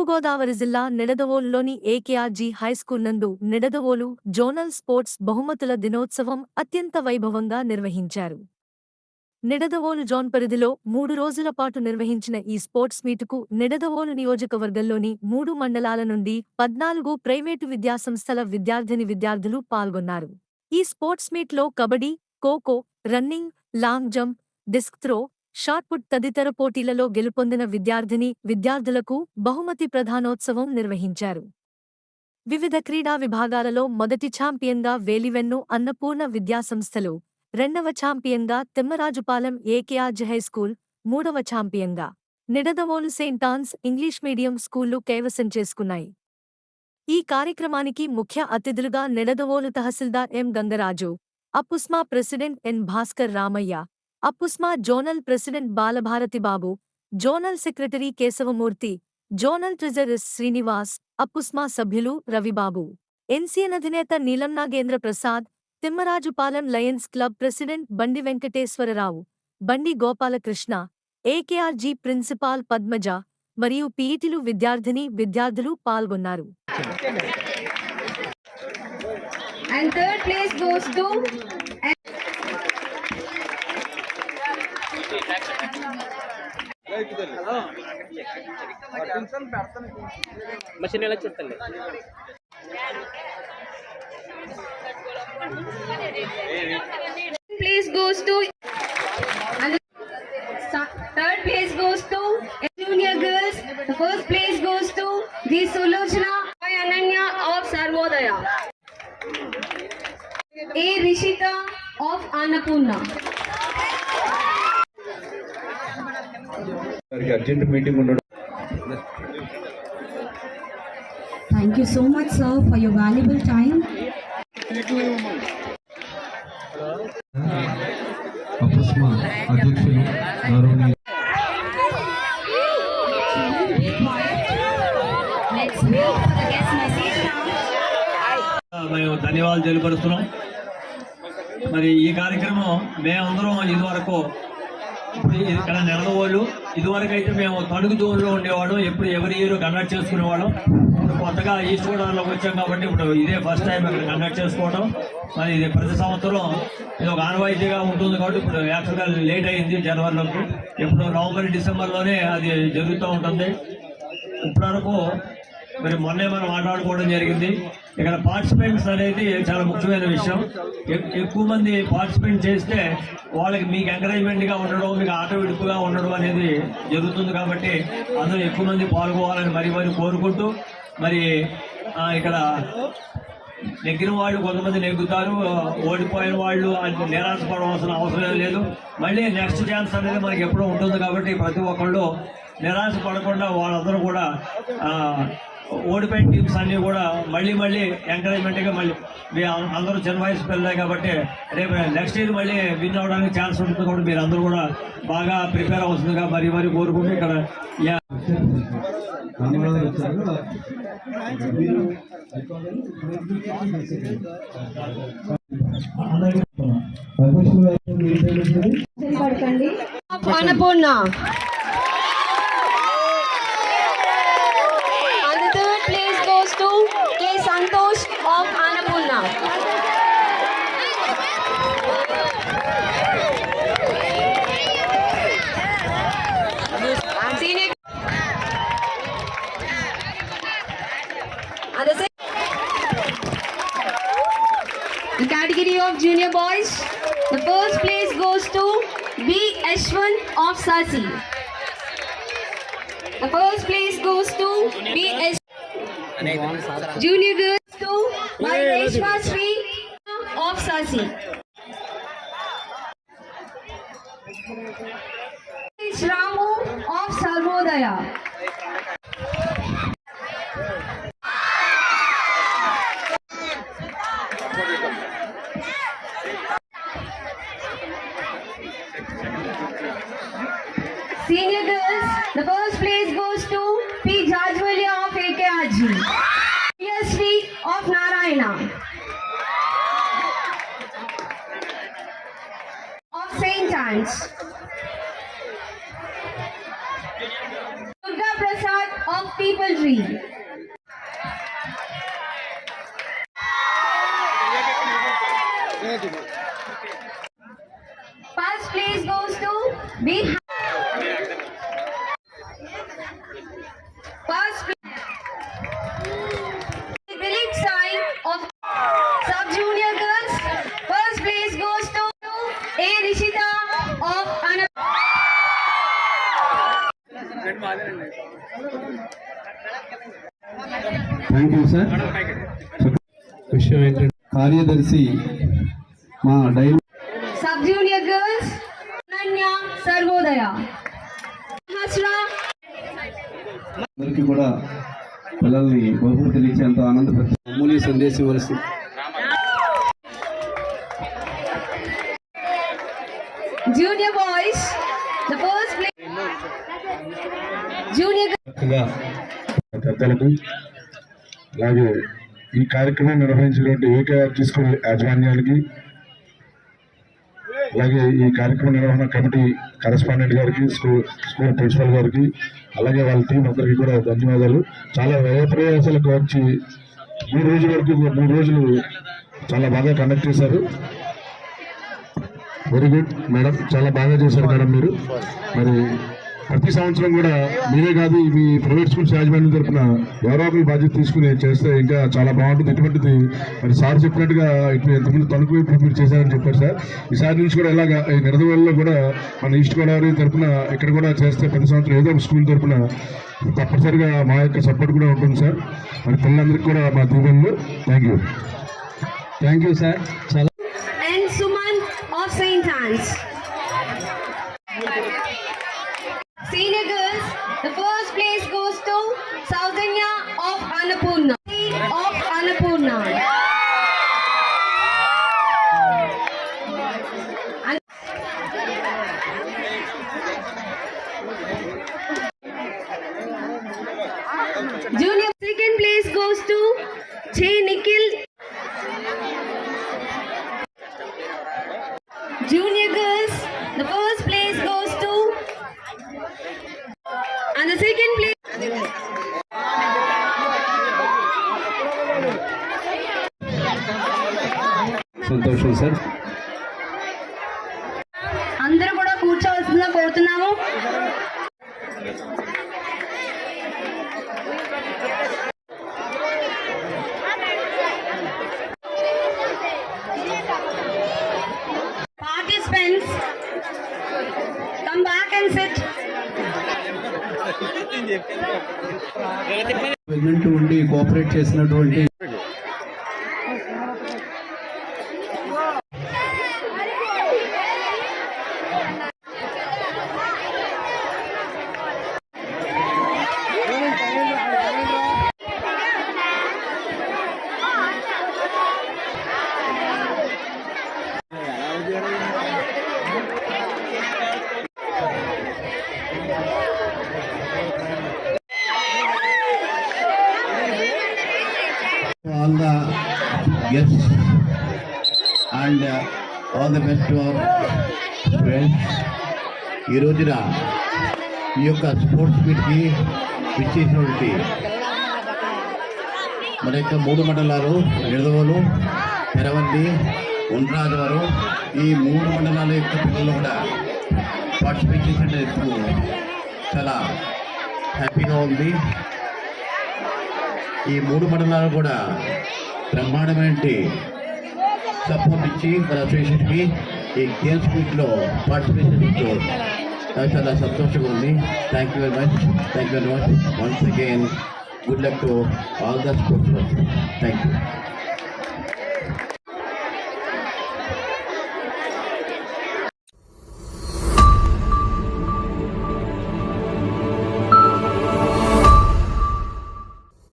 తూర్పుగోదావరి జిల్లా నిడదవోలులోని ఏకేఆర్జీ హైస్కూల్ నందు Nidadavolu zonal sports బహుమతుల దినోత్సవం అత్యంత వైభవంగా నిర్వహించారు. నిడదవోలు జోన్ పరిధిలో 3 రోజుల పాటు నిర్వహించిన ఈ స్పోర్ట్స్ మీటుకు నిడదవోలు నియోజకవర్గంలోని 3 మండలాల నుండి 14 ప్రైవేటు విద్యాసంస్థల విద్యార్థులు పాల్గొన్నారు. ఈ స్పోర్ట్స్ మీట్లో kabaddi, kho kho, running, long jump, disc throw, shot put తదితర పోటీలలో గెలుపొందిన విద్యార్థులకు బహుమతి ప్రధానోత్సవం నిర్వహించారు. వివిధ క్రీడా విభాగాలలో మొదటి ఛాంపియన్గా వేలివెన్ను అన్నపూర్ణ విద్యాసంస్థలు, రెండవ ఛాంపియన్గా తిమ్మరాజుపాలెం ఏకేఆర్జీ హైస్కూల్, మూడవ ఛాంపియన్గా Nidadavolu saint Ann's English medium స్కూళ్లు కైవసం చేసుకున్నాయి. ఈ కార్యక్రమానికి ముఖ్య అతిథులుగా Nidadavolu tahsildar M Gangaraju, Appusma president N Bhaskar Ramayya, Appusma zonal president Balabharati Babu, zonal secretary Keshavamurthy, zonal treasurer Srinivas, Appusma సభ్యులు రవిబాబు, ఎన్సీఎన్ అధినేత Neelam Nagendra Prasad, Timmarajupalem lions club president Bandi Venkateswararao, బండి గోపాలకృష్ణ, ఏకేఆర్జీ ప్రిన్సిపాల్ పద్మజ మరియు పీఈటీలు విద్యార్థులు పాల్గొన్నారు. And third place goes to machine ఎలా చూడండి. Place goes to and third place goes to junior girls. The first place goes to the Sulochana by Ananya of Sarvodaya, A Rishita of Annapurna. Urgent meeting. Thank you so much, sir, for your valuable time. అపుస్మా అధ్యక్షులు గౌరవనీయులు మేము ధన్యవాదాలు తెలియపరుస్తున్నాం. మరి ఈ కార్యక్రమం మేమందరం ఇదివరకు ఇక్కడ నిడదవోలు ఇదివరకు అయితే మేము తణుకు జోన్లో ఉండేవాళ్ళం, ఎప్పుడు ఎవరి ఇయర్ కండక్ట్ చేసుకునేవాళ్ళం. ఇప్పుడు కొత్తగా ఈస్ట్ గోదావరిలోకి వచ్చాం కాబట్టి ఇప్పుడు ఇదే ఫస్ట్ టైం ఇక్కడ కండక్ట్ చేసుకోవడం. మరి ఇది ప్రతి సంవత్సరం ఇది ఒక ఆనవాయితీగా ఉంటుంది కాబట్టి ఇప్పుడు యాక్చువల్గా లేట్ అయింది జనవరిలోకి. ఎప్పుడు నవంబర్ డిసెంబర్లోనే అది జరుగుతూ ఉంటుంది. ఇప్పటివరకు మరి మొన్నే మనం మాట్లాడుకోవడం జరిగింది. ఇక్కడ పార్టిసిపెంట్స్ అనేది చాలా ముఖ్యమైన విషయం. ఎక్కువ మంది పార్టిసిపేట్ చేస్తే వాళ్ళకి మీకు ఎంకరేజ్మెంట్గా ఉండడం, మీకు ఆట విడుపుగా ఉండడం అనేది జరుగుతుంది. కాబట్టి అందరూ ఎక్కువ మంది పాల్గొవాలని మరి కోరుకుంటూ, మరి ఇక్కడ నెగ్గిన వాళ్ళు కొంతమంది నెగ్గుతారు, ఓడిపోయిన వాళ్ళు నిరాశపడవలసిన అవసరం లేదు. మళ్ళీ నెక్స్ట్ ఛాన్స్ అనేది మనకి ఎప్పుడూ ఉంటుంది. కాబట్టి ప్రతి ఒక్కళ్ళు నిరాశ పడకుండా వాళ్ళందరూ కూడా ఓడిపోయిన టీమ్స్ అన్నీ కూడా మళ్ళీ ఎంకరేజ్మెంట్గా మళ్ళీ అందరూ చిన్న వయసు పిల్లలే కాబట్టి రేపు నెక్స్ట్ ఇయర్ మళ్ళీ విన్ అవ్వడానికి ఛాన్స్ ఉంటుంది. కాబట్టి మీరు అందరూ కూడా బాగా ప్రిపేర్ అవుతుందిగా మరి కోరుకుంటూ ఇక్కడ Annapurna. K. Santosh of Annapurna. Senior. The category of junior boys, the first place goes to B. Ashwant of Sasi. The first place goes to B. Junior girls to Maheshwa Sri of Sasi. Ramu of Sarvodaya. Senior girls, the first place goes to P. Jajwalia of AKRG. Sri of Narayana. Of St. Anne's. Durga Prasad of People Tree. 3. First place goes to B. First place. Village sign of sub-junior girls. First place goes to A. Rishita of thank you sir. విషయం ఏంటంటే కార్యదర్శి మా daily Sub-junior girls. Ananya Sarvodaya. Hasra. అందరికీ కూడా పిల్లల్ని బహుమతులు ఇచ్చేంత ఆనందపరిచే అమూల్య సందేశం ఇవ్వాల్సి Junior boys. The first place. Junior girls. చక్కగా పెద్దలకు అలాగే ఈ కార్యక్రమం నిర్వహించినటువంటి ఏకేఆర్జీ స్కూల్ యాజమాన్యానికి అలాగే ఈ కార్యక్రమ నిర్వహణ కమిటీ కరెస్పాండెంట్ గారికి స్కూల్ ప్రిన్సిపల్ గారికి అలాగే వాళ్ళ టీం అందరికీ కూడా ధన్యవాదాలు. చాలా వ్యయ ప్రయాసాలకు వచ్చి 3 రోజులు చాలా బాగా కండక్ట్ చేశారు. వెరీ గుడ్ మేడం, చాలా బాగా చేశారు మేడం మీరు. మరి ప్రతి సంవత్సరం కూడా మీరే కాదు, మీ ప్రైవేట్ స్కూల్స్ యాజమాన్యం తరఫున ఎవరో ఒకరి బాధ్యత తీసుకుని చేస్తే ఇంకా చాలా బాగుంటుంది. ఇటువంటిది మరి సార్ చెప్పినట్టుగా ఇటు ఎంతమంది తణుకు వైపు మీరు చేశారని చెప్పారు సార్. ఈసారి నుంచి కూడా ఇలాగా ఈ నిడదవోలులో కూడా మన ఈస్ట్ గోదావరి తరఫున ఇక్కడ కూడా చేస్తే ప్రతి సంవత్సరం ఏదో ఒక స్కూల్ తరఫున తప్పనిసరిగా మా యొక్క సపోర్ట్ కూడా ఉంటుంది సార్. మరి పిల్లలందరికీ కూడా మా దీవెనలు. Thank you sir. చాలా And Suman of St. Anne's. Senior girls, the first place goes to Saudanya of Annapurna. Of Annapurna. And Junior second place goes to Che Nikhil. Junior girls, the first place goes to, and the second place. సంతోషం sir. అందరూ కూడా కూర్చోవలసిందిగా కోరుతున్నాము. Participants, come back and sit. వెల్మెంట్ ఉండి cooperate చేసినటువంటి all the guests and all the best to our friends. ఈ రోజున ఈ యొక్క స్పోర్ట్స్ మీట్కి విచ్చేసినటువంటి మన యొక్క 3 మండలాలు నిడదవోలు, పెరవల్లి, ఉండ్రాజవరం, ఈ 3 మండలాల యొక్క పిల్లలు కూడా పార్టిసిపేట్ చేసినందుకు చాలా హ్యాపీగా ఉంది. ఈ 3 మండలాలు కూడా బ్రహ్మాండమైన సపోర్ట్ ఇచ్చి మన అసోసియేషన్కి ఈ గేమ్స్ మీట్లో పార్టిసిపేషన్ ఇస్తూ నాకు చాలా సంతోషంగా ఉంది. Thank you very much. Once again good luck to all the sports. Thank you.